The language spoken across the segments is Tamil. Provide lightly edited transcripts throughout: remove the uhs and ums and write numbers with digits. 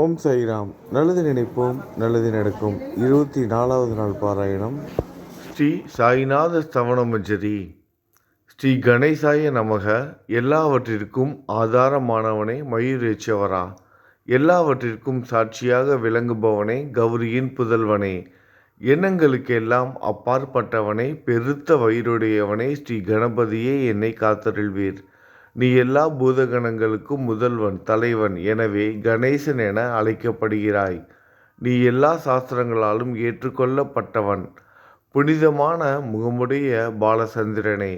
ஓம் சாய்ராம். நல்லது நினைப்போம், நல்லது நடக்கும். 24வது நாள் பாராயணம். ஸ்ரீ சாய்நாத ஸ்தவனமஞ்சரி. ஸ்ரீ கணேசாய நமக. எல்லாவற்றிற்கும் ஆதாரமானவனே, மயூரேச்சவரா, எல்லாவற்றிற்கும் சாட்சியாக விளங்குபவனே, கௌரியின் புதல்வனே, எண்ணங்களுக்கெல்லாம் அப்பாற்பட்டவனே, பெருத்த வயிறுடையவனே, ஸ்ரீ கணபதியே என்னை காத்தருள்வீர். நீ எல்லா பூதகணங்களுக்கும் முதல்வன், தலைவன். எனவே கணேசன் என அழைக்கப்படுகிறாய். நீ எல்லா சாஸ்திரங்களாலும் ஏற்றுக்கொள்ளப்பட்டவன். புனிதமான முகமுடைய பாலச்சந்திரனே,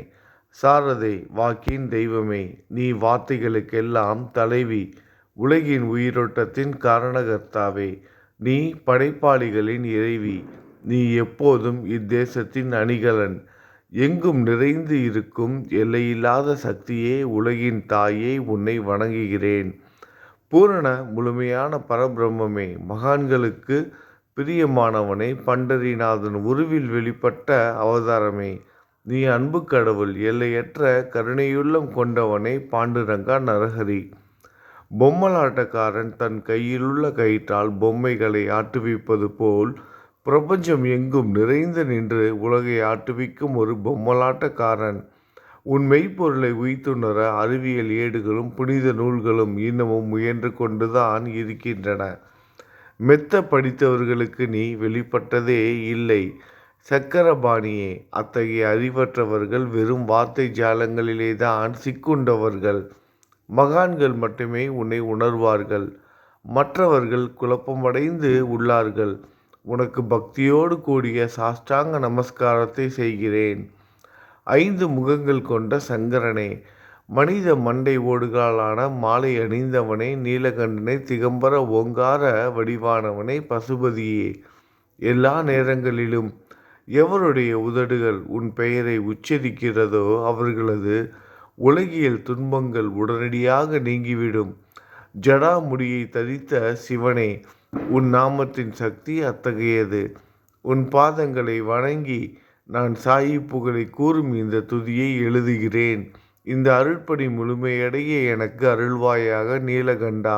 சாரதே, வாக்கின் தெய்வமே, நீ வார்த்தைகளுக்கெல்லாம் தலைவி, உலகின் உயிரோட்டத்தின் காரணகர்த்தாவே, நீ படைப்பாளிகளின் இறைவி, நீ எப்போதும் இத்தேசத்தின் அணிகலன், எங்கும் நிறைந்து இருக்கும் எல்லையில்லாத சக்தியே, உலகின் தாயே, உன்னை வணங்குகிறேன். பூரண முழுமையான பரபிரம்மே, மகான்களுக்கு பிரியமானவனே, பண்டரிநாதன் உருவில் வெளிப்பட்ட அவதாரமே, நீ அன்பு கடவுள், எல்லையற்ற கருணையுள்ளம் கொண்டவனே, பாண்டுரங்கா நரஹரி. பொம்மலாட்டக்காரன் தன் கையிலுள்ள கயிற்றால் பொம்மைகளை ஆட்டுவிப்பது போல் பிரபஞ்சம் எங்கும் நிறைந்து நின்று உலகை ஆட்டுவிக்கும் ஒரு பொம்மலாட்டக்காரன். உன் மெய்ப்பொருளை உய்த்துணர அறிவியல் ஏடுகளும் புனித நூல்களும் இன்னமும் முயன்று கொண்டுதான் இருக்கின்றன. மெத்த படித்தவர்களுக்கு நீ வெளிப்பட்டதே இல்லை. சக்கரபாணியே, அத்தகைய அறிவற்றவர்கள் வெறும் வார்த்தை ஜாலங்களிலேதான் சிக்குண்டவர்கள். மகான்கள் மட்டுமே உன்னை உணர்வார்கள். மற்றவர்கள் குழப்பமடைந்து உள்ளார்கள். உனக்கு பக்தியோடு கூடிய சாஷ்டாங்க நமஸ்காரத்தை செய்கிறேன். 5 முகங்கள் கொண்ட சங்கரனே, மனித மண்டை ஓடுகளாலான மாலை அணிந்தவனே, நீலகண்டனே, திகம்பர ஓங்கார வடிவானவனே, பசுபதியே, எல்லா நேரங்களிலும் எவருடைய உதடுகள் உன் பெயரை உச்சரிக்கிறதோ அவர்களது உலகியல் துன்பங்கள் உடனடியாக நீங்கிவிடும். ஜடாமுடியை தரித்த சிவனே, உன் நாமத்தின் சக்தி அத்தகையது. உன் பாதங்களை வணங்கி நான் சாயி புகழை கூறும் இந்த துதியை எழுதுகிறேன். இந்த அருட்பணி முழுமையடைய எனக்கு அருள்வாயாக நீலகண்டா.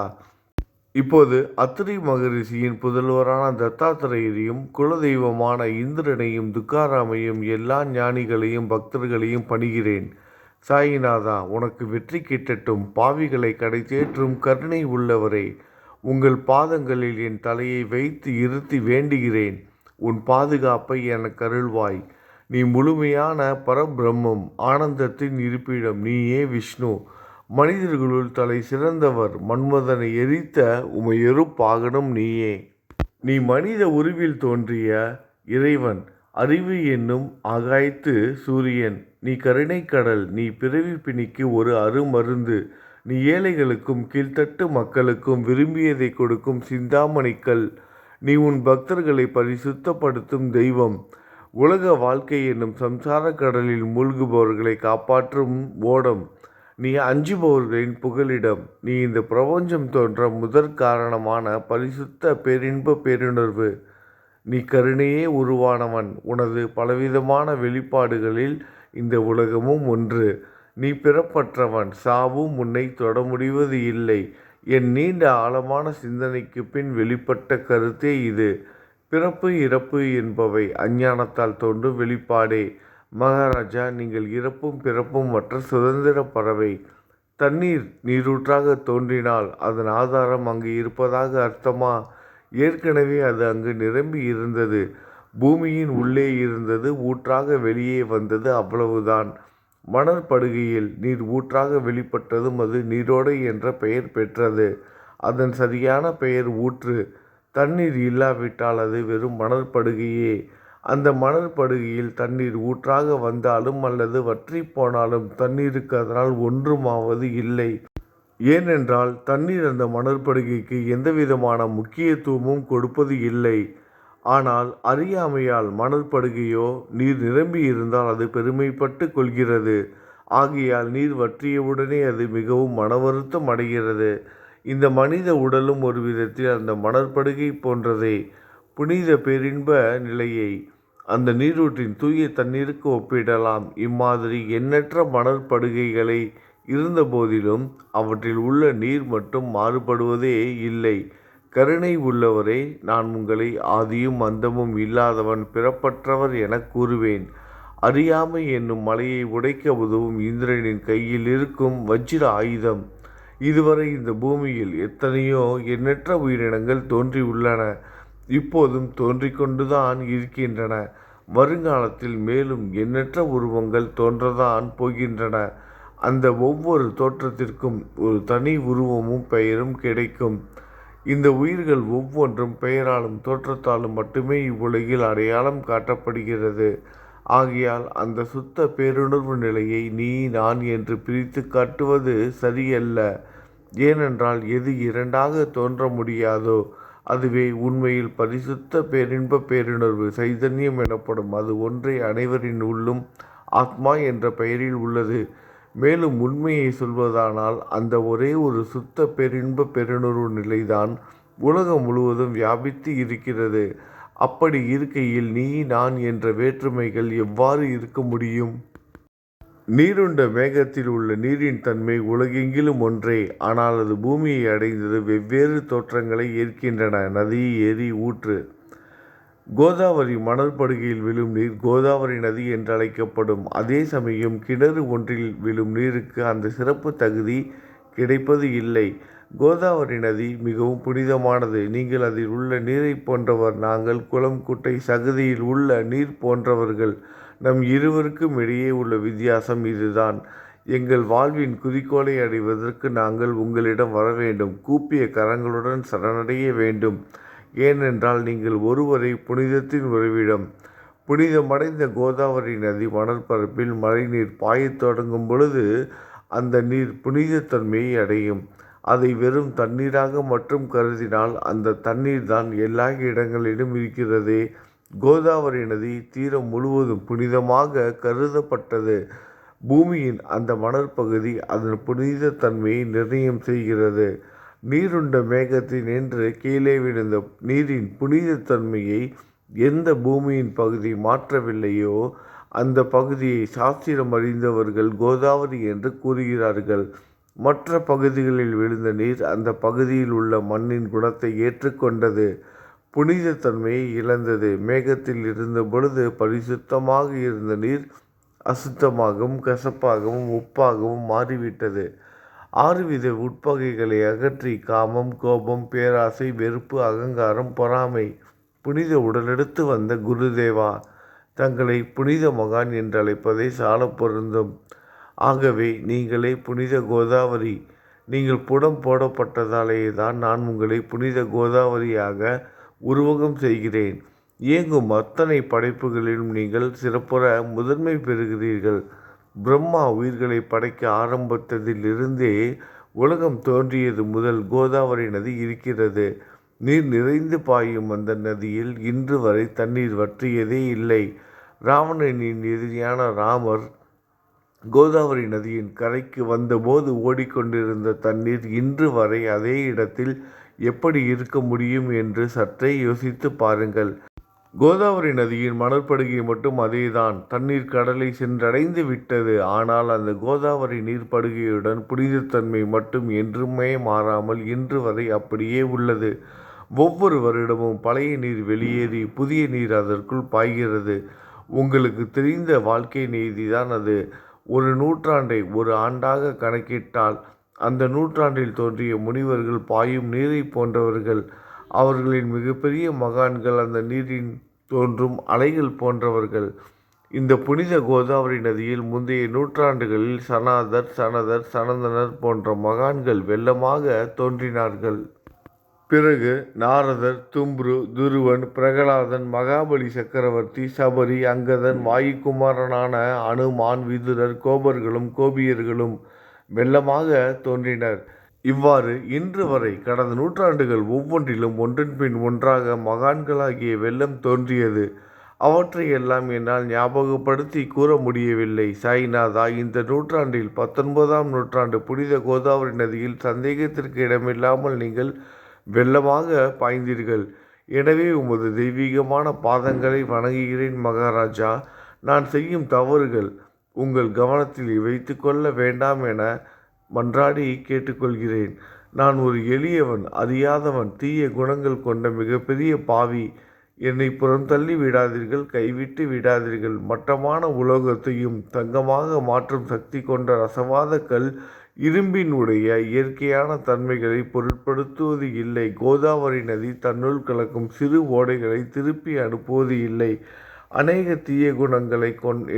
இப்போது அத்திரி மகரிஷியின் புதல்வரான தத்தாத்திரேயரையும் குலதெய்வமான இந்திரனையும் துக்காராமையும் எல்லா ஞானிகளையும் பக்தர்களையும் பணிகிறேன். சாயிநாதா, உனக்கு வெற்றி கிட்டட்டும். பாவிகளை கடை தேற்றும் கருணை உள்ளவரே, உங்கள் பாதங்களில் என் தலையை வைத்து இருத்தி வேண்டுகிறேன். உன் பாதுகாப்பை எனக்கு அருள்வாய். நீ முழுமையான பரபிரம்மம், ஆனந்தத்தின் இருப்பிடம். நீயே விஷ்ணு, மனிதர்களுள் தலை சிறந்தவர். மன்மதனை எரித்த உமையொரு பாகனும் நீயே. நீ மனித உருவில் தோன்றிய இறைவன், அறிவு என்னும் ஆகாயத்து சூரியன். நீ கருணைக்கடல். நீ பிறவி பிணிக்கு ஒரு அருமருந்து. நீ ஏழைகளுக்கும் கீழ்த்தட்டு மக்களுக்கும் விரும்பியதை கொடுக்கும் சிந்தாமணிக்கல். நீ உன் பக்தர்களை பரிசுத்தப்படுத்தும் தெய்வம். உலக வாழ்க்கை என்னும் சம்சார கடலில் மூழ்குபவர்களை காப்பாற்றும் ஓடம். நீ அஞ்சுபவர்களின் புகலிடம். நீ இந்த பிரபஞ்சம் தோன்ற முதற் காரணமான பரிசுத்த பேரின்ப பேருணர்வு. நீ கருணையே உருவானவன். உனது பலவிதமான வெளிப்பாடுகளில் இந்த உலகமும் ஒன்று. நீ பிறப்பற்றவன். சாவும் உன்னை தொட முடிவது இல்லை. என் நீண்ட ஆழமான சிந்தனைக்கு பின் வெளிப்பட்ட கருத்தே இது. பிறப்பு இறப்பு என்பவை அஞ்ஞானத்தால் தோன்றும் வெளிப்பாடே. மகாராஜா, நீங்கள் இறப்பும் பிறப்பும் மற்ற சுதந்திர பறவை. தண்ணீர் நீரூற்றாக தோன்றினால் அதன் ஆதாரம் அங்கு இருப்பதாக அர்த்தமா? ஏற்கனவே அது அங்கு நிரம்பி இருந்தது. பூமியின் உள்ளே இருந்தது, ஊற்றாக வெளியே வந்தது, அவ்வளவுதான். மணற்படுகையில் நீர் ஊற்றாக வெளிப்பட்டதும் அது நீரோடை என்ற பெயர் பெற்றது. அதன் சரியான பெயர் ஊற்று. தண்ணீர் இல்லாவிட்டால் அது வெறும் மணற்படுகையே. அந்த மணற்படுகையில் தண்ணீர் ஊற்றாக வந்தாலும் அல்லது வற்றி போனாலும் தண்ணீருக்கு அதனால் ஒன்றுமாவது இல்லை. ஏனென்றால் தண்ணீர் அந்த மணற்படுகைக்கு எந்தவிதமான முக்கியத்துவமும் கொடுப்பது இல்லை. ஆனால் அறியாமையால் மணற்படுகையோ நீர் நிரம்பி இருந்தால் அது பெருமைப்பட்டு கொள்கிறது. ஆகையால் நீர் வற்றியவுடனே அது மிகவும் மனவருத்தம் அடைகிறது. இந்த மனித உடலும் ஒரு விதத்தில் அந்த மணற்படுகை போன்றதே. புனித பேரின்ப நிலையை அந்த நீரூற்றின் தூய தண்ணீருக்கு ஒப்பிடலாம். இம்மாதிரி எண்ணற்ற மணற்படுகைகளை இருந்த போதிலும் அவற்றில் உள்ள நீர் மட்டும் மாறுபடுவதே இல்லை. கருணை உள்ளவரே, நான் உங்களை ஆதியும் அந்தமும் இல்லாதவன், பிறப்பற்றவர் எனக் கூறுவேன். அறியாமை என்னும் மலையை உடைக்க உதவும் இந்திரனின் கையில் இருக்கும் வஜ்ர ஆயுதம். இதுவரை இந்த பூமியில் எத்தனையோ எண்ணற்ற உயிரினங்கள் தோன்றியுள்ளன. இப்போதும் தோன்றிக் கொண்டுதான் இருக்கின்றன. வருங்காலத்தில் மேலும் எண்ணற்ற உருவங்கள் தோன்றத்தான் போகின்றன. அந்த ஒவ்வொரு தோற்றத்திற்கும் ஒரு தனி உருவமும் பெயரும் கிடைக்கும். இந்த உயிர்கள் ஒவ்வொன்றும் பெயராலும் தோற்றத்தாலும் மட்டுமே இவ்வுலகில் அடையாளம் காட்டப்படுகிறது. ஆகையால் அந்த சுத்த பேருணர்வு நிலையை நீ நான் என்று பிரித்து காட்டுவது சரியல்ல. ஏனென்றால் எது இரண்டாக தோன்ற முடியாதோ அதுவே உண்மையில் பரிசுத்த பேரின்ப பேருணர்வு சைதன்யம் எனப்படும். அது ஒன்றே அனைவரின் உள்ளும் ஆத்மா என்ற பெயரில் உள்ளது. மேலும் உண்மையை சொல்வதானால் அந்த ஒரே ஒரு சுத்த பேரின்ப பெருணர்வு நிலைதான் உலகம் முழுவதும் வியாபித்து இருக்கிறது. அப்படி இருக்கையில் நீ நான் என்ற வேற்றுமைகள் எவ்வாறு இருக்க முடியும்? நீருண்ட மேகத்தில் உள்ள நீரின் தன்மை உலகெங்கிலும் ஒன்றே. ஆனால் அது பூமியை அடைந்தது வெவ்வேறு தோற்றங்களை ஏற்கின்றன. நதி, ஏரி, ஊற்று. கோதாவரி மணற்படுகையில் விழும் நீர் கோதாவரி நதி என்றழைக்கப்படும். அதே சமயம் கிணறு ஒன்றில் விழும் நீருக்கு அந்த சிறப்பு தகுதி கிடைப்பது இல்லை. கோதாவரி நதி மிகவும் புனிதமானது. நீங்கள் அதில் உள்ள நீரை போன்றவர். நாங்கள் குளம், குட்டை, சகதியில் உள்ள நீர் போன்றவர்கள். நம் இருவருக்கும் இடையே உள்ள வித்தியாசம் இதுதான். எங்கள் வாழ்வின் குறிக்கோளை அடைவதற்கு நாங்கள் உங்களிடம் வர வேண்டும். கூப்பிய கரங்களுடன் சரணடைய வேண்டும். ஏனென்றால் நீங்கள் ஒருவரை புனிதத்தின் உறைவிடம். புனிதமடைந்த கோதாவரி நதி மணற்பரப்பில் மழைநீர் பாயத் தொடங்கும் பொழுது அந்த நீர் புனிதத்தன்மையை அடையும். அதை வெறும் தண்ணீராக மட்டும் கருதினால் அந்த தண்ணீர் தான் எல்லா இடங்களிலும் இருக்கிறதே. கோதாவரி நதி தீரம் முழுவதும் புனிதமாக கருதப்பட்டது. பூமியின் அந்த மணற்பகுதி அதன் புனிதத்தன்மையை நிர்ணயம் செய்கிறது. நீருண்ட மேகத்தின் என்று கீழே விழுந்த நீரின் புனிதத்தன்மையை எந்த பூமியின் பகுதி மாற்றவில்லையோ அந்த பகுதியை சாஸ்திரம் அறிந்தவர்கள் கோதாவரி என்று கூறுகிறார்கள். மற்ற பகுதிகளில் விழுந்த நீர் அந்த பகுதியில் உள்ள மண்ணின் குணத்தை ஏற்றுக்கொண்டது, புனிதத்தன்மையை இழந்தது. மேகத்தில் இருந்த பொழுது பரிசுத்தமாக இருந்த நீர் அசுத்தமாகவும் கசப்பாகவும் உப்பாகவும் மாறிவிட்டது. 6 வித உட்பகைகளை அகற்றி காமம், கோபம், பேராசை, வெறுப்பு, அகங்காரம், பொறாமை புனித உடலெடுத்து வந்த குருதேவா தங்களை புனித மகான் என்று அழைப்பதை சால பொருந்தும். ஆகவே நீங்களே புனித கோதாவரி. நீங்கள் புடம் போடப்பட்டதாலேயே தான் நான் உங்களை புனித கோதாவரியாக உருவகம் செய்கிறேன். இயங்கும் அத்தனை படைப்புகளிலும் நீங்கள் சிறப்புற முதன்மை பெறுகிறீர்கள். பிரம்மா உயிர்களை படைக்க ஆரம்பித்ததிலிருந்தே உலகம் தோன்றியது முதல் கோதாவரி நதி இருக்கிறது. நீர் நிறைந்து பாயும் அந்த நதியில் இன்று வரை தண்ணீர் வற்றியதே இல்லை. ராவணனின் எதிரியான ராமர் கோதாவரி நதியின் கரைக்கு வந்தபோது ஓடிக்கொண்டிருந்த தண்ணீர் இன்று வரை அதே இடத்தில் எப்படி இருக்க முடியும் என்று சற்றே யோசித்து பாருங்கள். கோதாவரி நதியின் மணற்படுகை மட்டும் அதேதான். தண்ணீர் கடலை சென்றடைந்து விட்டது. ஆனால் அந்த கோதாவரி நீர்ப்படுகையுடன் புனிதத்தன்மை மட்டும் என்றுமே மாறாமல் இன்று வரை அப்படியே உள்ளது. ஒவ்வொரு வருடமும் பழைய நீர் வெளியேறி புதிய நீர் அதற்குள் பாய்கிறது. உங்களுக்கு தெரிந்த வாழ்க்கை நீதிதான் அது. ஒரு நூற்றாண்டை ஒரு ஆண்டாக கணக்கிட்டால் அந்த நூற்றாண்டில் தோன்றிய முனிவர்கள் பாயும் நீரை போன்றவர்கள். அவர்களின் மிகப்பெரிய மகான்கள் அந்த நீரின் தோன்றும் அலைகள் போன்றவர்கள். இந்த புனித கோதாவரி நதியில் முந்தைய நூற்றாண்டுகளில் சனாதர், சனதர், சனந்தனர் போன்ற மகான்கள் வெள்ளமாக தோன்றினார்கள். பிறகு நாரதர், தும்ரு, துருவன், பிரகலாதன், மகாபலி சக்கரவர்த்தி, சபரி, அங்கதன், வாயுகுமாரனான அனுமான், விதுரர், கோபர்களும் கோபியர்களும் வெள்ளமாக தோன்றினர். இவ்வாறு இன்று வரை கடந்த நூற்றாண்டுகள் ஒவ்வொன்றிலும் ஒன்றன் பின் ஒன்றாக மகான்களாகிய வெள்ளம் தோன்றியது. அவற்றையெல்லாம் என்னால் ஞாபகப்படுத்தி கூற முடியவில்லை. சாய்நாதா, இந்த நூற்றாண்டில் 19ஆம் நூற்றாண்டு புனித கோதாவரி நதியில் சந்தேகத்திற்கு இடமில்லாமல் நீங்கள் வெள்ளமாக பாய்ந்தீர்கள். எனவே உமது தெய்வீகமான பாதங்களை வணங்குகிறேன் மகாராஜா. நான் செய்யும் தவறுகள் உங்கள் கவனத்தில் வைத்து கொள்ள வேண்டாம் என மன்றாடி கேட்டுக்கொள்கிறேன். நான் ஒரு எளியவன், அறியாதவன், தீய குணங்கள் கொண்ட மிகப்பெரிய பாவி. என்னை புறந்தள்ளி விடாதீர்கள், கைவிட்டு விடாதீர்கள். மட்டமான உலோகத்தையும் தங்கமாக மாற்றும் சக்தி கொண்ட ரசவாத கல் இரும்பினுடைய இயற்கையான தன்மைகளை பொருட்படுத்துவது இல்லை. கோதாவரி நதி தன்னுள் கலக்கும் சிறு ஓடைகளை திருப்பி அனுப்புவது இல்லை. அநேக தீய குணங்களை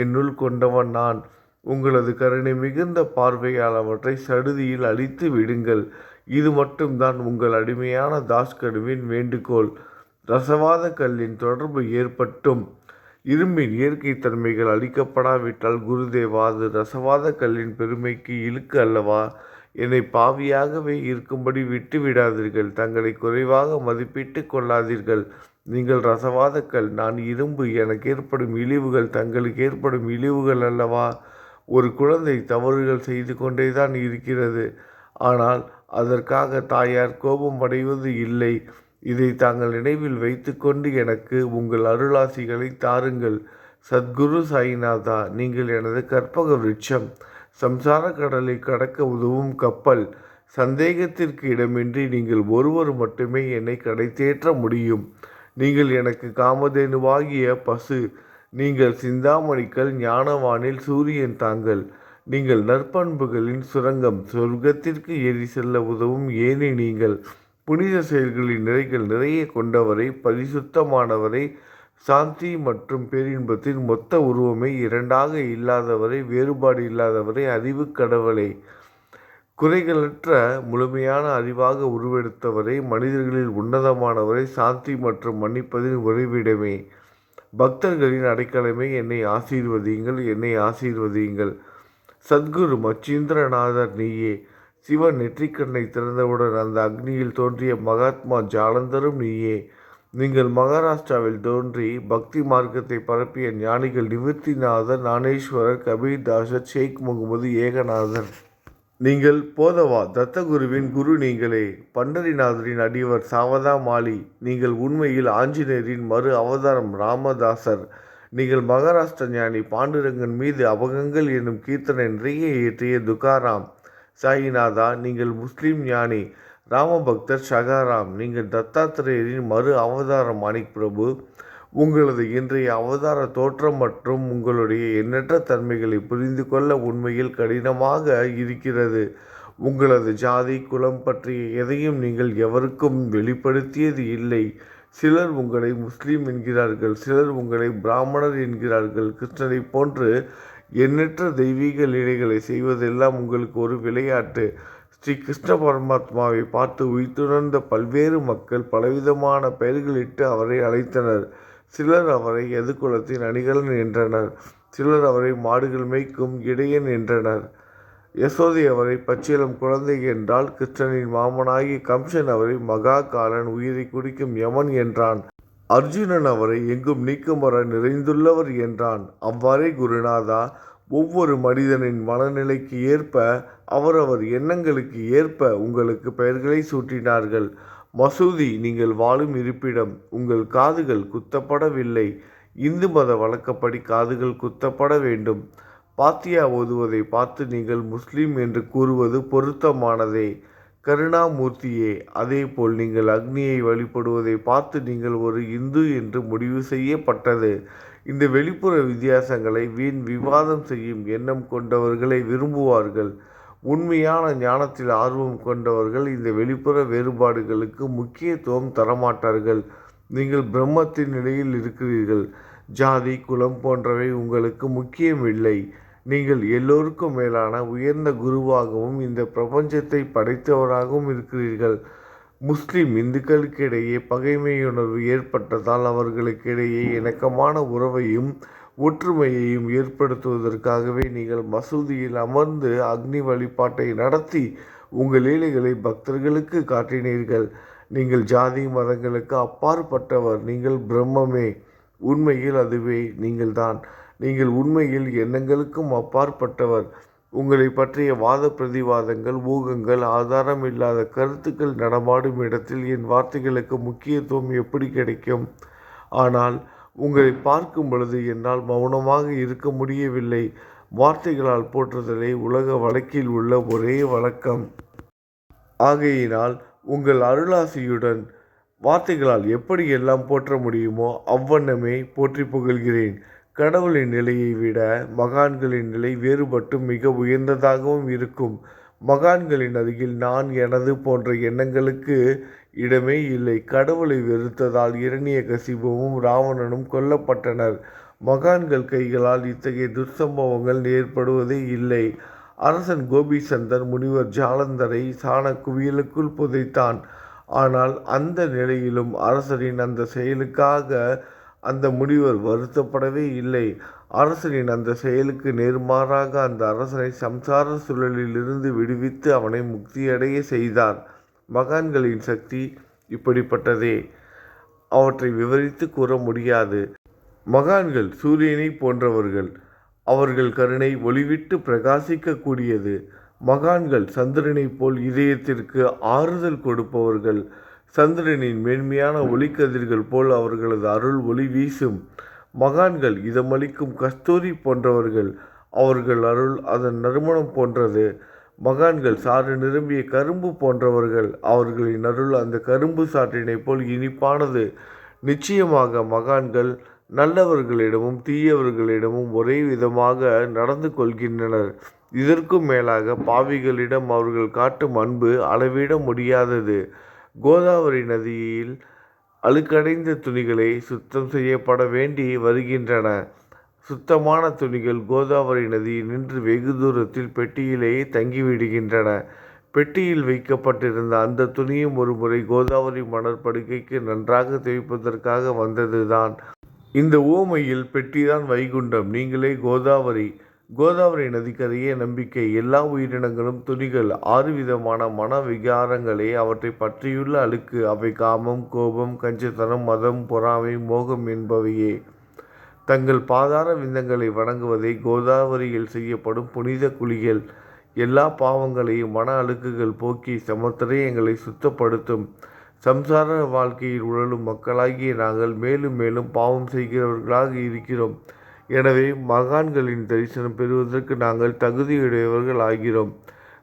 என்னுள் கொண்டவன் நான். உங்களது கருணை மிகுந்த பார்வையால் அவற்றை சடுதியில் அழித்து விடுங்கள். இது மட்டும்தான் உங்கள் அடிமையான தாஸ்கனுவின் வேண்டுகோள். ரசவாத கல்லின் தொடர்பு ஏற்பட்டும் இரும்பின் இயற்கை தன்மைகள் அளிக்கப்படாவிட்டால் குருதேவா, அது ரசவாத கல்லின் பெருமைக்கு இழுக்கு அல்லவா? என்னை பாவியாகவே இருக்கும்படி விட்டு விடாதீர்கள். தங்களை குறைவாக மதிப்பிட்டு கொள்ளாதீர்கள். நீங்கள் ரசவாத கல், நான் இரும்பு. எனக்கு ஏற்படும் இழிவுகள் தங்களுக்கு ஏற்படும் இழிவுகள் அல்லவா? ஒரு குழந்தை தவறுகள் செய்து கொண்டேதான் இருக்கிறது. ஆனால் அதற்காக தாயார் கோபம் அடைவது இல்லை. இதை தாங்கள் நினைவில் வைத்து கொண்டு எனக்கு உங்கள் அருளாசிகளை தாருங்கள். சத்குரு சாய்நாதா, நீங்கள் எனது கற்பக விருட்சம், சம்சார கடலை கடக்க உதவும் கப்பல். சந்தேகத்திற்கு இடமின்றி நீங்கள் ஒருவர் மட்டுமே என்னை கடைத்தேற்ற முடியும். நீங்கள் எனக்கு காமதேனுவாகிய பசு. நீங்கள் சிந்தாமணிக்கல், ஞானவானில் சூரியன் தாங்கள். நீங்கள் நற்பண்புகளின் சுரங்கம், சொர்க்கத்திற்கு ஏறி செல்ல உதவும் ஏனி நீங்கள். புனித செயல்களின் நிறைகள் நிறைய கொண்டவரை, பரிசுத்தமானவரை, சாந்தி மற்றும் பேரின்பத்தின் மொத்த உருவமே இரண்டாக இல்லாதவரை, வேறுபாடு இல்லாதவரை, அறிவு கடவுளை, குறைகளற்ற முழுமையான அறிவாக உருவெடுத்தவரை, மனிதர்களில் உன்னதமானவரை, சாந்தி மற்றும் மன்னிப்பதின் உறைவிடமே, பக்தர்களின் அடைக்கலமே, என்னை ஆசீர்வதியுங்கள், என்னை ஆசீர்வதியுங்கள். சத்குரு மச்சீந்திரநாதர் நீயே. சிவன் நெற்றிக்கண்ணை திறந்தவுடன் அந்த அக்னியில் தோன்றிய மகாத்மா ஜாலந்தரும் நீயே. நீங்கள் மகாராஷ்டிராவில் தோன்றி பக்தி மார்க்கத்தை பரப்பிய ஞானிகள் நிவர்த்திநாதர், ஞானேஸ்வரர், கபீர்தாசர், ஷேக் முகமது ஏகநாதர். நீங்கள் போதவா தத்தகுருவின் குரு நீங்களே. பண்டரிநாதரின் அடியவர் சாவதா மாலி. நீங்கள் உண்மையில் ஆஞ்சநேயரின் மறு அவதாரம் ராமதாசர். நீங்கள் மகாராஷ்டிர ஞானி பாண்டுரங்கன் மீது அபகங்கள் என்னும் கீர்த்தனை நிறைய இயற்றிய துகாராம். சாயிநாதா, நீங்கள் முஸ்லீம் ஞானி ராமபக்தர் ஷகாராம். நீங்கள் தத்தாத்திரேயரின் மறு அவதாரம் மாணிக் பிரபு. உங்களது இன்றைய அவதார தோற்றம் மற்றும் உங்களுடைய எண்ணற்ற தன்மைகளை புரிந்து கொள்ள உண்மையில் கடினமாக இருக்கிறது. உங்களது ஜாதி குலம் பற்றிய எதையும் நீங்கள் எவருக்கும் வெளிப்படுத்தியது இல்லை. சிலர் உங்களை முஸ்லீம் என்கிறார்கள், சிலர் உங்களை பிராமணர் என்கிறார்கள். கிருஷ்ணரை போன்று எண்ணற்ற தெய்வீக லீலைகளை செய்வதெல்லாம் உங்களுக்கு ஒரு விளையாட்டு. ஸ்ரீ கிருஷ்ண பரமாத்மாவை பார்த்து உய்த்துணர்ந்த பல்வேறு மக்கள் பலவிதமான பெயர்களிட்டு அவரை அழைத்தனர். சிலர் அவரை எதுகுலத்தின் அணிகலன் என்றனர், சிலர் அவரை மாடுகள் மேய்க்கும் இடையன் என்றனர். யசோதை அவரை பச்சிளம் குழந்தை என்றால், கிருஷ்ணனின் மாமனாகிய கம்சன் அவரை மகா காலன், உயிரை குடிக்கும் யமன் என்றான். அர்ஜுனன் அவரை எங்கும் நீக்கமர நிறைந்துள்ளவர் என்றான். அவ்வாறே குருநாதா, ஒவ்வொரு மனிதனின் மனநிலைக்கு ஏற்ப, அவரவர் எண்ணங்களுக்கு ஏற்ப உங்களுக்கு பெயர்களை சூட்டினார்கள். மசூதி நீங்கள் வாழும் இருப்பிடம். உங்கள் காதுகள் குத்தப்படவில்லை. இந்து மத வழக்கப்படி காதுகள் குத்தப்பட வேண்டும். பாத்தியா ஓதுவதை பார்த்து நீங்கள் முஸ்லீம் என்று கூறுவது பொருத்தமானதே. கருணாமூர்த்தியே, அதேபோல் நீங்கள் அக்னியை வழிபடுவதை பார்த்து நீங்கள் ஒரு இந்து என்று முடிவு செய்யப்பட்டது. இந்த வெளிப்புற வித்தியாசங்களை வீண் விவாதம் செய்யும் எண்ணம் கொண்டவர்களை விரும்புவார்கள். உண்மையான ஞானத்தில் ஆர்வம் கொண்டவர்கள் இந்த வெளிப்புற வேறுபாடுகளுக்கு முக்கியத்துவம் தரமாட்டார்கள். நீங்கள் பிரம்மத்தின் நிலையில் இருக்கிறீர்கள். ஜாதி குலம் போன்றவை உங்களுக்கு முக்கியமில்லை. நீங்கள் எல்லோருக்கும் மேலான உயர்ந்த குருவாகவும் இந்த பிரபஞ்சத்தை படைத்தவராகவும் இருக்கிறீர்கள். முஸ்லிம் இந்துக்களுக்கிடையே பகைமையுணர்வு ஏற்பட்டதால் அவர்களுக்கிடையே இணக்கமான உறவையும் ஒற்றுமையையும் ஏற்படுத்துவதற்காகவே நீங்கள் மசூதியில் அமர்ந்து அக்னி வழிபாட்டை நடத்தி உங்கள் லீலைகளை பக்தர்களுக்கு காட்டினீர்கள். நீங்கள் ஜாதி மதங்களுக்கு அப்பாற்பட்டவர். நீங்கள் பிரம்மமே. உண்மையில் அதுவே நீங்கள்தான். நீங்கள் உண்மையில் எண்ணங்களுக்கும் அப்பாற்பட்டவர். உங்களை பற்றிய வாத பிரதிவாதங்கள், ஊகங்கள், ஆதாரம் இல்லாத கருத்துக்கள் நடமாடும் இடத்தில் என் வார்த்தைகளுக்கு முக்கியத்துவம் எப்படி கிடைக்கும்? ஆனால் உங்களை பார்க்கும் பொழுது என்னால் மௌனமாக இருக்க முடியவில்லை. வார்த்தைகளால் போற்றுதலே உலக வழக்கில் உள்ள ஒரே வழக்கம். ஆகையினால் உங்கள் அருளாசியுடன் வார்த்தைகளால் எப்படி எல்லாம் போற்ற முடியுமோ அவ்வண்ணமே போற்றி புகழ்கிறேன். கடவுளின் நிலையை விட மகான்களின் நிலை வேறுபட்டும் மிக உயர்ந்ததாகவும் இருக்கும். மகான்களின் அருகில் நான், எனது போன்ற எண்ணங்களுக்கு இடமே இல்லை. கடவுளை வெறுத்ததால் இரணியகசிபுவும் ராவணனும் கொல்லப்பட்டனர். மகான்கள் கைகளால் இத்தகைய துர்சம்பவங்கள் ஏற்படுவதே இல்லை. அரசன் கோபிசந்தர் முனிவர் ஜாலந்தரை சாண குவியலுக்குள் புதைத்தான். ஆனால் அந்த நிலையிலும் அரசரின் அந்த செயலுக்காக அந்த முனிவர் வருத்தப்படவே இல்லை. அரசனின் அந்த செயலுக்கு நேர்மாறாக அந்த அரசனை சம்சார சுழலிலிருந்து விடுவித்து அவனை முக்தியடைய செய்தார். மகான்களின் சக்தி இப்படிப்பட்டதே. அவற்றை விவரித்து கூற முடியாது. மகான்கள் சூரியனை போன்றவர்கள். அவர்கள் கருணை ஒளிவிட்டு பிரகாசிக்க கூடியது. மகான்கள் சந்திரனைப் போல் இதயத்திற்கு ஆறுதல் கொடுப்பவர்கள். சந்திரனின் மேன்மையான ஒளிக்கதிர்கள் போல் அவர்களது அருள் ஒளி வீசும். மகான்கள் இதமளிக்கும் கஸ்தூரி போன்றவர்கள். அவர்கள் அருள் அதன் நறுமணம் போன்றது. மகான்கள் சாறு நிரம்பிய கரும்பு போன்றவர்கள். அவர்களின் அருள் அந்த கரும்பு சாற்றினைப் போல் இனிப்பானது. நிச்சயமாக மகான்கள் நல்லவர்களிடமும் தீயவர்களிடமும் ஒரே விதமாக நடந்து கொள்கின்றனர். இதற்கும் மேலாக பாவிகளிடம் அவர்கள் காட்டும் அன்பு அளவிட முடியாதது. கோதாவரி நதியில் அழுக்கடைந்த துணிகளை சுத்தம் செய்யப்பட வேண்டி வருகின்றன. சுத்தமான துணிகள் கோதாவரி நதியில் நின்று வெகு தூரத்தில் பெட்டியிலேயே தங்கிவிடுகின்றன. பெட்டியில் வைக்கப்பட்டிருந்த அந்த துணியும் ஒரு முறை கோதாவரி மணற்படுக்கைக்கு நன்றாக துவைப்பதற்காக வந்ததுதான். இந்த உவமையில் பெட்டிதான் வைகுண்டம், நீங்களே கோதாவரி. கோதாவரி நதிக்கரையே நம்பிக்கை. எல்லா உயிரினங்களும் துணிகள். 6 விதமான மன விகாரங்களே அவற்றை பற்றியுள்ள அழுக்கு. அவை காமம், கோபம், கஞ்சத்தனம், மதம், பொறாமை, மோகம் என்பவையே. தங்கள் பாதார விந்தங்களை வணங்குவதே கோதாவரியில் செய்யப்படும் புனித குளியல். எல்லா பாவங்களையும் மன அழுக்குகள் போக்கி சமத்திரயங்களை சுத்தப்படுத்தும். சம்சார வாழ்க்கையில் உழலும் மக்களாகிய நாங்கள் மேலும் மேலும் பாவம் செய்கிறவர்களாக இருக்கிறோம். எனவே மகான்களின் தரிசனம் பெறுவதற்கு நாங்கள் தகுதியுடையவர்கள் ஆகிறோம்.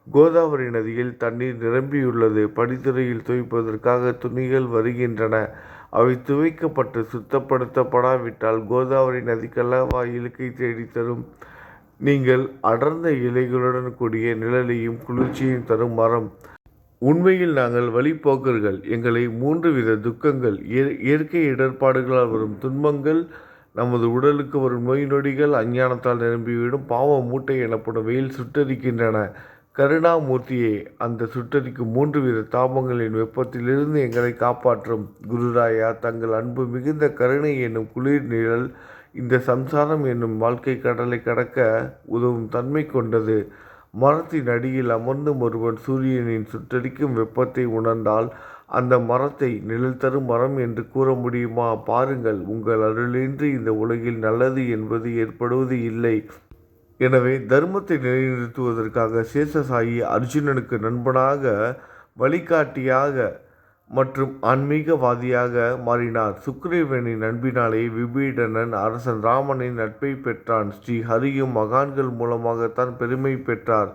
கோதாவரி நதியில் தண்ணீர் நிரம்பியுள்ளது. படித்துறையில் துவைப்பதற்காக துணிகள் வருகின்றன. அவை துவைக்கப்பட்டு சுத்தப்படுத்தப்படாவிட்டால் கோதாவரி நதிக்கல்லவா இழுக்கை தேடித்தரும். நீங்கள் அடர்ந்த இலைகளுடன் கூடிய நிழலையும் குளிர்ச்சியையும் தரும் மரம். உண்மையில் நாங்கள் வழிப்போக்கர்கள். எங்களை 3 வித துக்கங்கள், இயற்கை இடர்பாடுகளால் வரும் துன்பங்கள், நமது உடலுக்கு வரும் நோய் நொடிகள், அஞ்ஞானத்தால் நிரம்பிவிடும் பாவ மூட்டை எனப்படும் வெயில் சுட்டரிக்கின்றன. கருணாமூர்த்தியே, அந்த சுட்டரிக்கும் 3 வித தாபங்களின் வெப்பத்திலிருந்து எங்களை காப்பாற்றும். குருராயா, தங்கள் அன்பு மிகுந்த கருணை என்னும் குளிர் நிழல் இந்த சம்சாரம் என்னும் வாழ்க்கை கடலை கடக்க உதவும் தன்மை கொண்டது. மரத்தின் அடியில் அமர்ந்தும் ஒருவன் சூரியனின் சுட்டரிக்கும் வெப்பத்தை உணர்ந்தால் அந்த மரத்தை நிழல் தரும் மரம் என்று கூற முடியுமா? பாருங்கள், உங்கள் அருளின்றி இந்த உலகில் நல்லது என்பது ஏற்படுவது இல்லை. எனவே தர்மத்தை நிலைநிறுத்துவதற்காக சேஷசாயி அர்ஜுனனுக்கு நண்பனாக, வழிகாட்டியாக மற்றும் ஆன்மீகவாதியாக மாறினார். சுக்கிரீவனின் அன்பினாலே விபீடனன் அரசன் ராமனின் நட்பை பெற்றான். ஸ்ரீ ஹரியும் மகான்கள் மூலமாகத்தான் பெருமை பெற்றார்.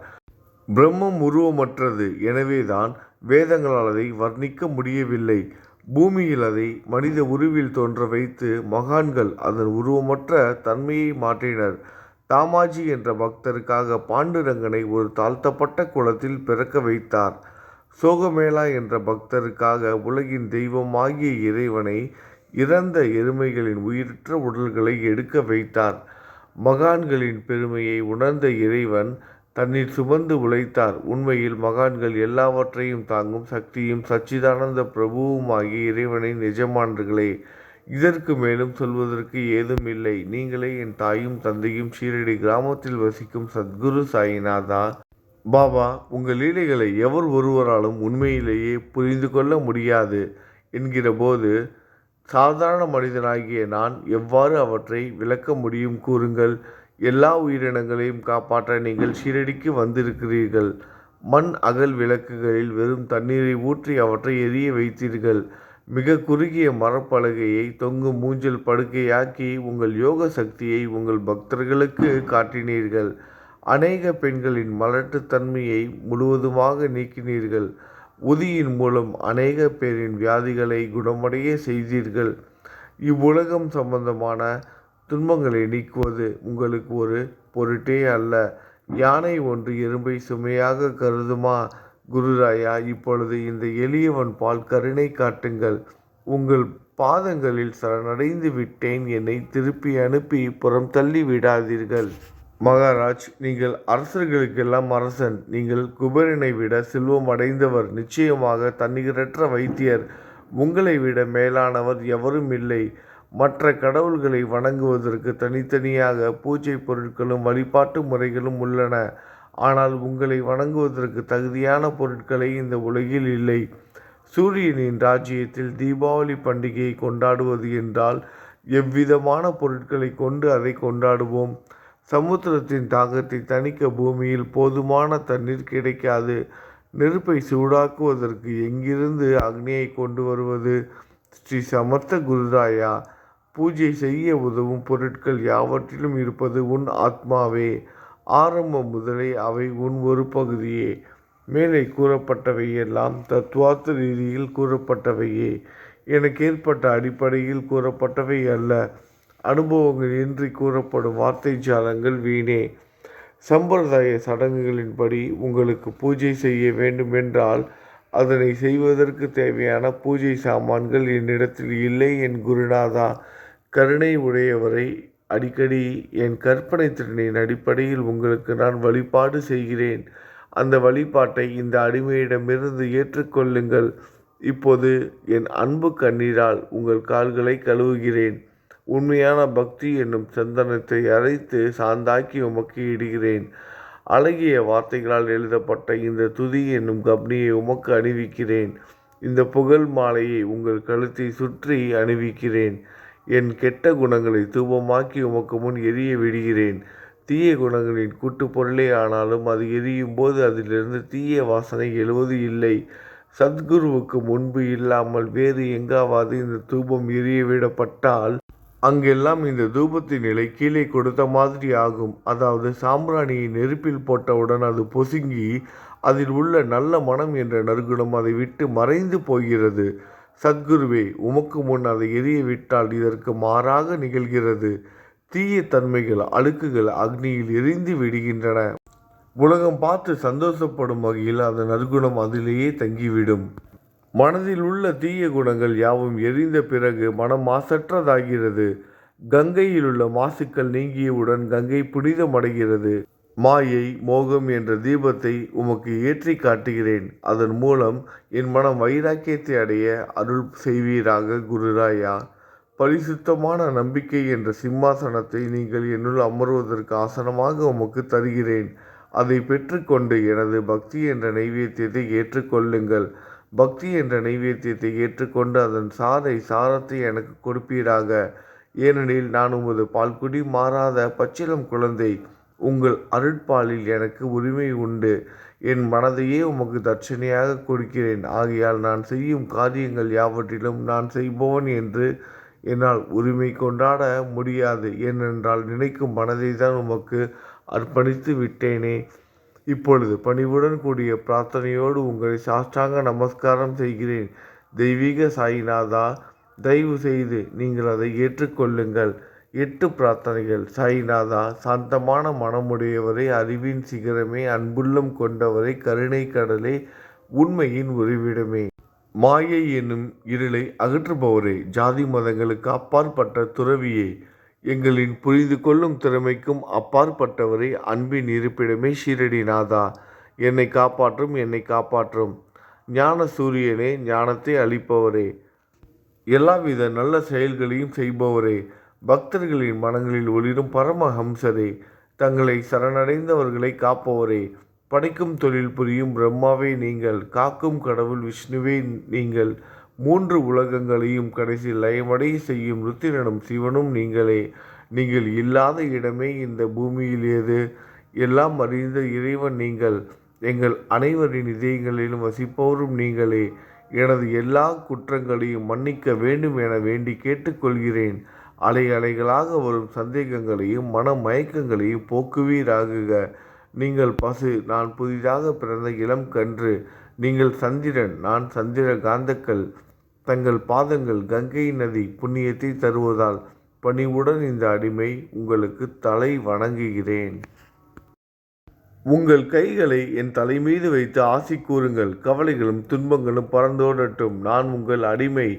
பிரம்மம் உருவமற்றது. எனவேதான் வேதங்களால் அதை வர்ணிக்க முடியவில்லை. பூமியில் அதை மனித உருவில் தோன்ற வைத்து மகான்கள் அதன் உருவமற்ற தன்மையை மாற்றினர். தாமாஜி என்ற பக்தருக்காக பாண்டுரங்கனை ஒரு தாழ்த்தப்பட்ட குலத்தில் பிறக்க வைத்தார். சோகமேளா என்ற பக்தருக்காக உலகின் தெய்வமாகிய இறைவனை இறந்த எருமைகளின் உயிரற்ற உடல்களை எடுக்க வைத்தார். மகான்களின் பெருமையை உணர்ந்த இறைவன் தன்னில் சுமந்து உழைத்தார். உண்மையில் மகான்கள் எல்லாவற்றையும் தாங்கும் சக்தியும் சச்சிதானந்த பிரபுவுமாகிய இறைவனின் எஜமானர்களே. இதற்கு மேலும் சொல்வதற்கு ஏதும் இல்லை. நீங்களே என் தாயும் தந்தையும் ஷீரடி கிராமத்தில் வசிக்கும் சத்குரு சாயிநாதா. பாபா, உங்கள் லீலைகளை எவர் ஒருவராலும் உண்மையிலேயே புரிந்து கொள்ள முடியாது என்கிற போது சாதாரண மனிதனாகிய நான் எவ்வாறு அவற்றை விளக்க முடியும் கூறுங்கள். எல்லா உயிரினங்களையும் காப்பாற்ற நீங்கள் ஷீரடிக்கு வந்திருக்கிறீர்கள். மண் அகல் விளக்குகளில் வெறும் தண்ணீரை ஊற்றி அவற்றை எரிய வைத்தீர்கள். மிக குறுகிய மரப்பலகையை தொங்கும் மூஞ்சல் படுக்கையாக்கி உங்கள் யோக சக்தியை உங்கள் பக்தர்களுக்கு காட்டினீர்கள். அநேக பெண்களின் மலட்டுத்தன்மையை முழுவதுமாக நீக்கினீர்கள். உதியின் மூலம் அநேக பேரின் வியாதிகளை குணமடைய செய்தீர்கள். இவ்வுலகம் சம்பந்தமான துன்பங்களை நீக்குவது உங்களுக்கு ஒரு பொருட்டே அல்ல. யானை ஒன்று எறும்பை சுமையாக கருதுமா? குருராயா, இப்பொழுது இந்த எளியவன் பால் கருணை காட்டுங்கள். உங்கள் பாதங்களில் சரணடைந்து விட்டேன். என்னை திருப்பி அனுப்பி புறம் தள்ளி விடாதீர்கள். மகாராஜ், நீங்கள் அரசர்களுக்கெல்லாம் அரசன். நீங்கள் குபேரனை விட செல்வம் அடைந்தவர். நிச்சயமாக தண்ணீரற்ற வைத்தியர். உங்களை விட மேலானவர் எவரும் இல்லை. மற்ற கடவுள்களை வணங்குவதற்கு தனித்தனியாக பூஜை பொருட்களும் வழிபாட்டு முறைகளும் உள்ளன. ஆனால் உங்களை வணங்குவதற்கு தகுதியான பொருட்களே இந்த உலகில் இல்லை. சூரியனின் ராஜ்யத்தில் தீபாவளி பண்டிகையை கொண்டாடுவது என்றால் எவ்விதமான பொருட்களை கொண்டு அதை கொண்டாடுவோம்? சமுத்திரத்தின் தாகத்தை தணிக்க பூமியில் போதுமான தண்ணீர் கிடைக்காது. நெருப்பை சூடாக்குவதற்கு எங்கிருந்து அக்னியை கொண்டு வருவது? ஸ்ரீ சமர்த்த குருராயா, பூஜை செய்ய உதவும் பொருட்கள் யாவற்றிலும் இருப்பது உன் ஆத்மாவே. ஆரம்பம் முதலே அவை உன் ஒரு பகுதியே. மேலே கூறப்பட்டவை எல்லாம் தத்துவார்த்த ரீதியில் கூறப்பட்டவையே. எனக்கு ஏற்பட்ட அடிப்படையில் கூறப்பட்டவை அல்ல. அனுபவங்கள் இன்றி கூறப்படும் வார்த்தை ஜாலங்கள் வீணே. சம்பிரதாய சடங்குகளின்படி உங்களுக்கு பூஜை செய்ய வேண்டுமென்றால் அதனை செய்வதற்கு தேவையான பூஜை சாமான்கள் என்னிடத்தில் இல்லை. என் குருநாதா, கருணை உடையவரை, அடிக்கடி என் கற்பனை திறனின் அடிப்படையில் உங்களுக்கு நான் வழிபாடு செய்கிறேன். அந்த வழிபாட்டை இந்த அடிமையிடமிருந்து ஏற்றுக்கொள்ளுங்கள். இப்போது என் அன்பு கண்ணீரால் உங்கள் கால்களை கழுவுகிறேன். உண்மையான பக்தி என்னும் சந்தனத்தை அரைத்து சாந்தாக்கி உமக்கு இடுகிறேன். அழகிய வார்த்தைகளால் எழுதப்பட்ட இந்த துதி என்னும் கப்னியை உமக்கு அணிவிக்கிறேன். இந்த புகழ் மாலையை உங்கள் கழுத்தை சுற்றி அணிவிக்கிறேன். என் கெட்ட குணங்களை தூபமாக்கி உமக்கு முன் எரிய விடுகிறேன். தீய குணங்களின் கூட்டுப்பொருளே ஆனாலும் அது எரியும் போது அதிலிருந்து தீய வாசனை எழுவது இல்லை. சத்குருவுக்கு முன்பு இல்லாமல் வேறு எங்காவது இந்த தூபம் எரியவிடப்பட்டால் அங்கெல்லாம் இந்த தூபத்தின் நிலை கீழே கொடுத்த மாதிரி ஆகும். அதாவது சாம்பிராணியை நெருப்பில் போட்டவுடன் அது பொசுங்கி அதில் உள்ள நல்ல மனம் என்ற நற்குணம் அதை விட்டு மறைந்து போகிறது. சத்குருவே, உமக்கு முன் அதை எரிய விட்டால் இதற்கு மாறாக நிகழ்கிறது. தீய தன்மைகள், அழுக்குகள் அக்னியில் எரிந்து விடுகின்றன. உலகம் பார்த்து சந்தோஷப்படும் வகையில் அந்த நற்குணம் அதிலேயே தங்கிவிடும். மனதில் உள்ள தீய குணங்கள் யாவும் எரிந்த பிறகு மனம் மாசற்றதாகிறது. கங்கையில் உள்ள மாசுக்கள் நீங்கியவுடன் கங்கை புனிதமடைகிறது. மாயை, மோகம் என்ற தீபத்தை உமக்கு ஏற்றி காட்டுகிறேன். அதன் மூலம் என் மனம் வைராக்கியத்தை அடைய அருள் செய்வீராக குருராயா. பரிசுத்தமான நம்பிக்கை என்ற சிம்மாசனத்தை நீங்கள் என்னுள் அமர்வதற்கு ஆசனமாக உமக்கு தருகிறேன். அதை பெற்றுக்கொண்டு எனது பக்தி என்ற நைவேத்தியத்தை ஏற்றுக்கொள்ளுங்கள். பக்தி என்ற நைவேத்தியத்தை ஏற்றுக்கொண்டு அதன் சாரத்தை எனக்கு கொடுப்பீராக. ஏனெனில் நான் உமது பால்குடி மாறாத பச்சிளம் குழந்தை. உங்கள் அருட்பாலில் எனக்கு உரிமை உண்டு. என் மனதையே உமக்கு தட்சணையாக கொடுக்கிறேன். ஆகையால் நான் செய்யும் காரியங்கள் யாவற்றிலும் நான் செய்பவன் என்று என்னால் உரிமை கொண்டாட முடியாது. ஏனென்றால் நினைக்கும் மனதை தான் உமக்கு அர்ப்பணித்து விட்டேனே. இப்பொழுது பணிவுடன் கூடிய பிரார்த்தனையோடு உங்களை சாஷ்டாங்க நமஸ்காரம் செய்கிறேன். தெய்வீக சாயிநாதா, தயவு செய்து நீங்கள் அதை ஏற்றுக்கொள்ளுங்கள். 8 பிரார்த்தனைகள். சாயிநாதா, சாந்தமான மனமுடையவரே, அறிவின் சிகரமே, அன்புள்ளம் கொண்டவரே, கருணை கடலே, உண்மையின் உறைவிடமே, மாயை என்னும் இருளை அகற்றுபவரே, ஜாதி மதங்களுக்கு அப்பாற்பட்ட துறவியே, எங்களின் புரிந்து கொள்ளும் திறமைக்கும் அப்பாற்பட்டவரே, அன்பின் இருப்பிடமே, ஷீரடிநாதா, என்னை காப்பாற்றும். ஞான சூரியனே, ஞானத்தை அளிப்பவரே, எல்லாவித நல்ல செயல்களையும் செய்பவரே, பக்தர்களின் மனங்களில் ஒளிரும் பரமஹம்சரே, தங்களை சரணடைந்தவர்களை காப்பவரே, படைக்கும் தொழில் புரியும் பிரம்மாவே நீங்கள், காக்கும் கடவுள் விஷ்ணுவே நீங்கள், 3 உலகங்களையும் கடைசி லயமடைய செய்யும் ருத்திரனும் சிவனும் நீங்களே. நீங்கள் இல்லாத இடமே இந்த பூமியில் ஏது? எல்லாம் அறிந்த இறைவன் நீங்கள். எங்கள் அனைவரின் இதயங்களிலும் வசிப்பவரும் நீங்களே. எனது எல்லா குற்றங்களையும் மன்னிக்க வேண்டும் என வேண்டி கேட்டுக்கொள்கிறேன். அலைகளாக வரும் சந்தேகங்களையும் மன மயக்கங்களையும் போக்குவீராகுக. நீங்கள் பசு, நான் புதிதாக பிறந்த இளம் கன்று. நீங்கள் சந்திரன், நான் சந்திர காந்தக்கள். தங்கள் பாதங்கள் கங்கை நதி புண்ணியத்தை தருவதால் பணிவுடன் இந்த அடிமை உங்களுக்கு தலை வணங்குகிறேன். உங்கள் கைகளை என் தலைமீது வைத்து ஆசி கூறுங்கள். கவலைகளும் துன்பங்களும் பறந்தோடட்டும். நான் உங்கள் அடிமை.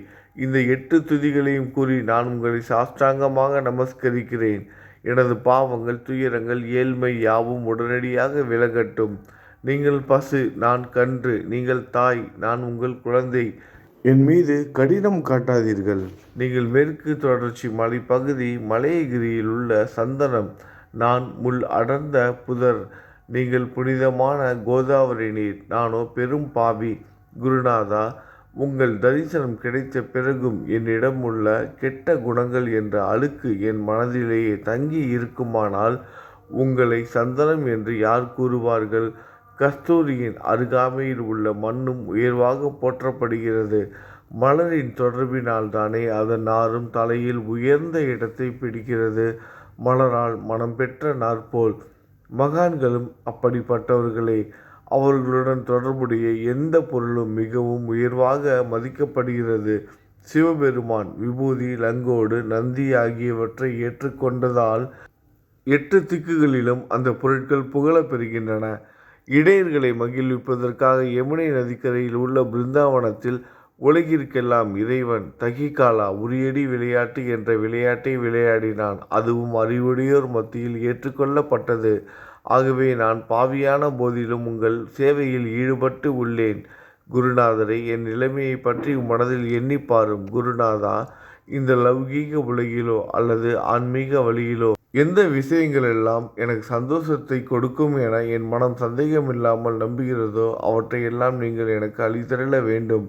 இந்த 8 துதிகளையும் கூறி நான் உங்களை சாஷ்டாங்கமாக நமஸ்கரிக்கிறேன். எனது பாவங்கள், துயரங்கள், ஏழ்மை யாவும் உடனடியாக விலகட்டும். நீங்கள் பசு, நான் கன்று. நீங்கள் தாய், நான் உங்கள் குழந்தை. என் மீது கடினம் காட்டாதீர்கள். நீங்கள் மேற்கு தொடர்ச்சி மலைப்பகுதி, மலையகிரியில் உள்ள சந்தனம். நான் முள் அடர்ந்த புதர். நீங்கள் புனிதமான கோதாவரி நீர். நானோ பெரும் பாவி. குருநாதா, உங்கள் தரிசனம் கிடைத்த பிறகும் என்னிடம் உள்ள கெட்ட குணங்கள் என்ற அழுக்கு என் மனதிலேயே தங்கி இருக்குமானால் உங்களை சந்தனம் என்று யார் கூறுவார்கள்? கஸ்தூரியின் அருகாமையில் உள்ள மண்ணும் உயர்வாக போற்றப்படுகிறது. மலரின் தொடர்பினால் தானே அதன் நாரும் தலையில் உயர்ந்த இடத்தை பிடிக்கிறது. மலரால் மனம் பெற்ற நாற்போல் மகான்களும் அப்படிப்பட்டவர்களே. அவர்களுடன் தொடர்புடைய எந்த பொருளும் மிகவும் உயர்வாக மதிக்கப்படுகிறது. சிவபெருமான் விபூதி, லங்கோடு, நந்தி ஆகியவற்றை ஏற்றுக்கொண்டதால் 8 திக்குகளிலும் அந்த பொருட்கள் புகழப் பெறுகின்றன. இடையர்களை மகிழ்விப்பதற்காக யமுனை நதிக்கரையில் உள்ள பிருந்தாவனத்தில் உலகிற்கெல்லாம் இறைவன் தகிகாலா உரியடி விளையாட்டு என்ற விளையாட்டை விளையாடினான். அதுவும் அறிவுடையோர் மத்தியில் ஏற்றுக்கொள்ளப்பட்டது. ஆகவே நான் பாவியான போதிலும் உங்கள் சேவையில் ஈடுபட்டு உள்ளேன். குருநாதரை, என் நிலைமையை பற்றி மனதில் எண்ணிப்பாரும். குருநாதா, இந்த லௌகீக உலகிலோ அல்லது ஆன்மீக வழியிலோ எந்த விஷயங்களெல்லாம் எனக்கு சந்தோஷத்தை கொடுக்கும் என என் மனம் சந்தேகமில்லாமல் நம்புகிறதோ அவற்றையெல்லாம் நீங்கள் எனக்கு அளித்தருள வேண்டும்.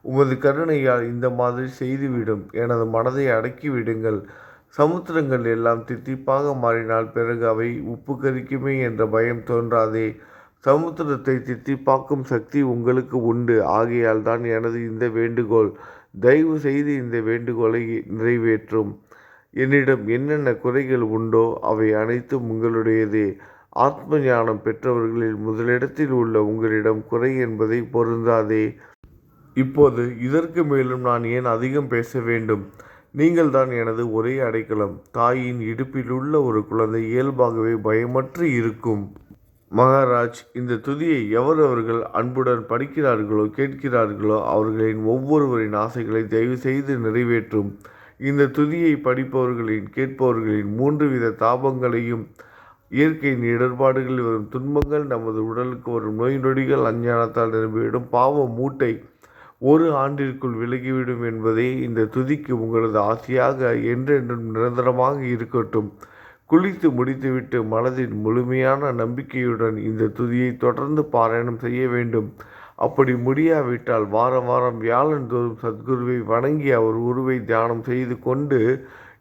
உமது கருணையால் இந்த மாதிரி செய்துவிடும். எனது மனதை அடக்கிவிடுங்கள். சமுத்திரங்கள் எல்லாம் தித்திப்பாக மாறினால் பிறகு அவை உப்பு கரிக்குமே என்ற பயம் தோன்றாதே. சமுத்திரத்தை தித்திப்பாக்கும் சக்தி உங்களுக்கு உண்டு. ஆகையால் தான் எனது இந்த வேண்டுகோள். தயவு செய்து இந்த வேண்டுகோளை நிறைவேற்றும். என்னிடம் என்னென்ன குறைகள் உண்டோ அவை அனைத்தும் உங்களுடையதே. ஆத்ம ஞானம் பெற்றவர்களில் முதலிடத்தில் உள்ள உங்களிடம் குறை என்பதை பொருந்தாதே. இப்போது இதற்கு மேலும் நான் ஏன் அதிகம் பேச வேண்டும்? நீங்கள் தான் எனது ஒரே அடைக்கலம். தாயின் இடுப்பில் உள்ள ஒரு குழந்தை இயல்பாகவே பயமற்று இருக்கும். மகாராஜ், இந்த துதியை எவரவர்கள் அன்புடன் படிக்கிறார்களோ கேட்கிறார்களோ அவர்களின் ஒவ்வொருவரின் ஆசைகளை தயவு செய்து நிறைவேற்றும். இந்த துதியை படிப்பவர்களின் கேட்பவர்களின் 3 வித தாபங்களையும், இயற்கையின் இடர்பாடுகளில் வரும் துன்பங்கள், நமது உடலுக்கு வரும் நோய் நொடிகள், அஞ்ஞானத்தால் நிரம்பிவிடும் பாவ மூட்டை 1 ஆண்டிற்குள் விலகிவிடும் என்பதே இந்த துதிக்கு உங்களது ஆசையாக என்றென்றும் நிரந்தரமாக இருக்கட்டும். குளித்து முடித்துவிட்டு மனதின் முழுமையான நம்பிக்கையுடன் இந்த துதியை தொடர்ந்து பாராயணம் செய்ய வேண்டும். அப்படி முடியாவிட்டால் வாரம் வாரம் வியாழந்தோறும் சத்குருவை வணங்கி அவர் உருவை தியானம் செய்து கொண்டு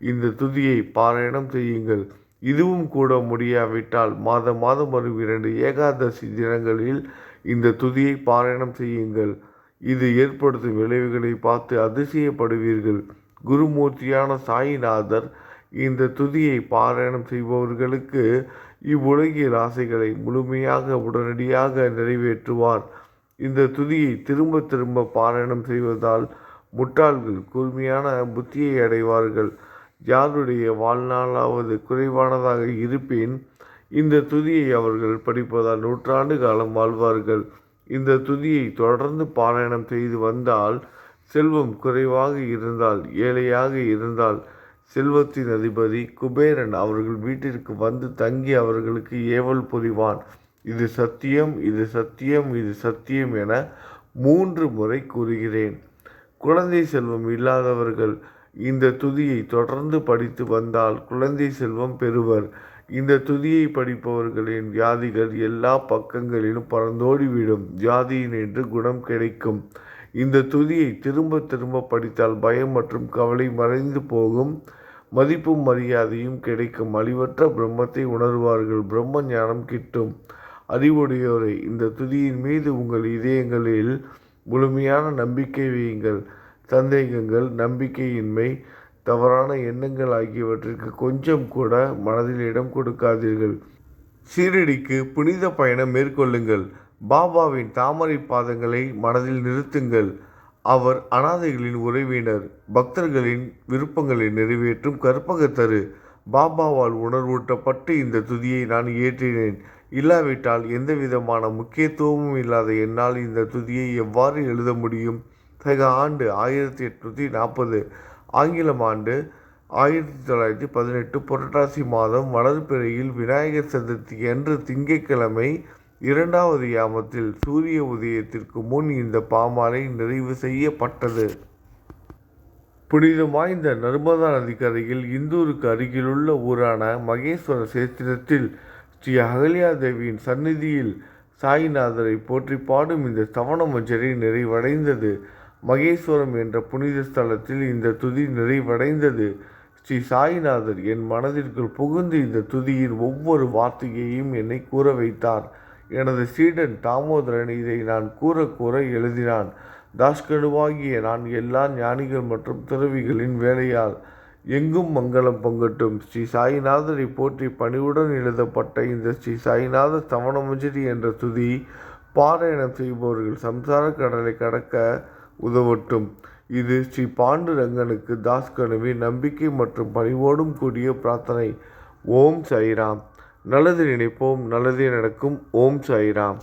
இந்த துதியை பாராயணம் செய்யுங்கள். இதுவும் கூட முடியாவிட்டால் மாதம் வரும் 2 ஏகாதசி தினங்களில் இந்த துதியை பாராயணம் செய்யுங்கள். இது ஏற்படுத்தும் விளைவுகளை பார்த்து அதிசயப்படுவீர்கள். குருமூர்த்தியான சாயிநாதர் இந்த துதியை பாராயணம் செய்பவர்களுக்கு இவ்வுலகியல் ஆசைகளை முழுமையாக உடனடியாக நிறைவேற்றுவார். இந்த துதியை திரும்ப திரும்ப பாராயணம் செய்வதால் முட்டாள்கள் கூர்மையான புத்தியை அடைவார்கள். யாருடைய வாழ்நாளாவது குறைவானதாக இருப்பின் இந்த துதியை அவர்கள் படிப்பதால் 100 ஆண்டு காலம் வாழ்வார்கள். இந்த துதியை தொடர்ந்து பாராயணம் செய்து வந்தால் செல்வம் குறைவாக இருந்தால், ஏழையாக இருந்தால், செல்வத்தின் அதிபதி குபேரன் அவர்கள் வீட்டிற்கு வந்து தங்கி அவர்களுக்கு ஏவல் புரிவான். இது சத்தியம், இது சத்தியம், இது சத்தியம் என 3 முறை கூறுகிறேன். குழந்தை செல்வம் இல்லாதவர்கள் இந்த துதியை தொடர்ந்து படித்து வந்தால் குழந்தை செல்வம் பெறுவர். இந்த துதியை படிப்பவர்களின் வியாதிகள் எல்லா பக்கங்களிலும் பறந்தோடிவிடும். வியாதியினின்று குணம் கிடைக்கும். இந்த துதியை திரும்ப திரும்ப படித்தால் பயம் மற்றும் கவலை மறைந்து போகும். மதிப்பும் மரியாதையும் கிடைக்கும். அழிவற்ற பிரம்மத்தை உணர்வார்கள். பிரம்ம ஞானம் கிட்டும். அறிவுடையோரை, இந்த துதியின் மீது உங்கள் இதயங்களில் முழுமையான நம்பிக்கை வையுங்கள். சந்தேகங்கள், நம்பிக்கையின்மை, தவறான எண்ணங்கள் ஆகியவற்றிற்கு கொஞ்சம் கூட மனதில் இடம் கொடுக்காதீர்கள். ஷீரடிக்கு புனித பயணம் மேற்கொள்ளுங்கள். பாபாவின் தாமரை பாதங்களை மனதில் நிறுத்துங்கள். அவர் அனாதைகளின் உறவினர், பக்தர்களின் விருப்பங்களை நிறைவேற்றும் கற்பகத்தரு. பாபாவால் உணர்வூட்டப்பட்டு இந்த துதியை நான் இயற்றினேன். இல்லாவிட்டால் எந்தவிதமான முக்கியத்துவமும் இல்லாத என்னால் இந்த துதியை எவ்வாறு எழுத முடியும்? சக ஆண்டு 1840, ஆங்கிலம் ஆண்டு 1918, புரட்டாசி மாதம் வளர்பிறையில் விநாயகர் சதுர்த்தி அன்று திங்கட்கிழமை 2வது யாமத்தில் சூரிய உதயத்திற்கு முன் இந்த பாமாலை நிறைவு செய்யப்பட்டது. புனிதம் வாய்ந்த நர்மதா நதிக்கரையில் இந்தூருக்கு அருகிலுள்ள ஊரான மகேஸ்வர சேத்திரத்தில் ஸ்ரீ அகல்யா தேவியின் சந்நிதியில் சாயிநாதரை போற்றி பாடும் இந்த ஸ்தவன மஞ்சரி நிறைவடைந்தது. மகேஸ்வரம் என்ற புனித ஸ்தலத்தில் இந்த துதி நிறைவடைந்தது. ஸ்ரீ சாயிநாதர் என் மனதிற்குள் புகுந்து இந்த துதியின் ஒவ்வொரு வார்த்தையையும் என்னை கூற வைத்தார். எனது சீடன் தாமோதரன் இதை நான் கூற கூற எழுதினான். தாஸ்கனுவாகிய நான் எல்லா ஞானிகள் மற்றும் துறவிகளின் வேலையால் எங்கும் மங்களம் பொங்கட்டும். ஸ்ரீ சாயிநாதரை போற்றி பணிவுடன் எழுதப்பட்ட இந்த ஸ்ரீ சாயிநாத ஸ்தவனமஞ்சரி என்ற துதி பாராயணம் செய்பவர்கள் சம்சார கடலை கடக்க உதவட்டும். இது ஸ்ரீ பாண்டுரங்கனுக்கு தாஸ்கனுவின் நம்பிக்கை மற்றும் பணிவோடும் கூடிய பிரார்த்தனை. ஓம் சாய்ராம். நல்லது நினைப்போம், நல்லதே நடக்கும். ஓம் சாய்ராம்.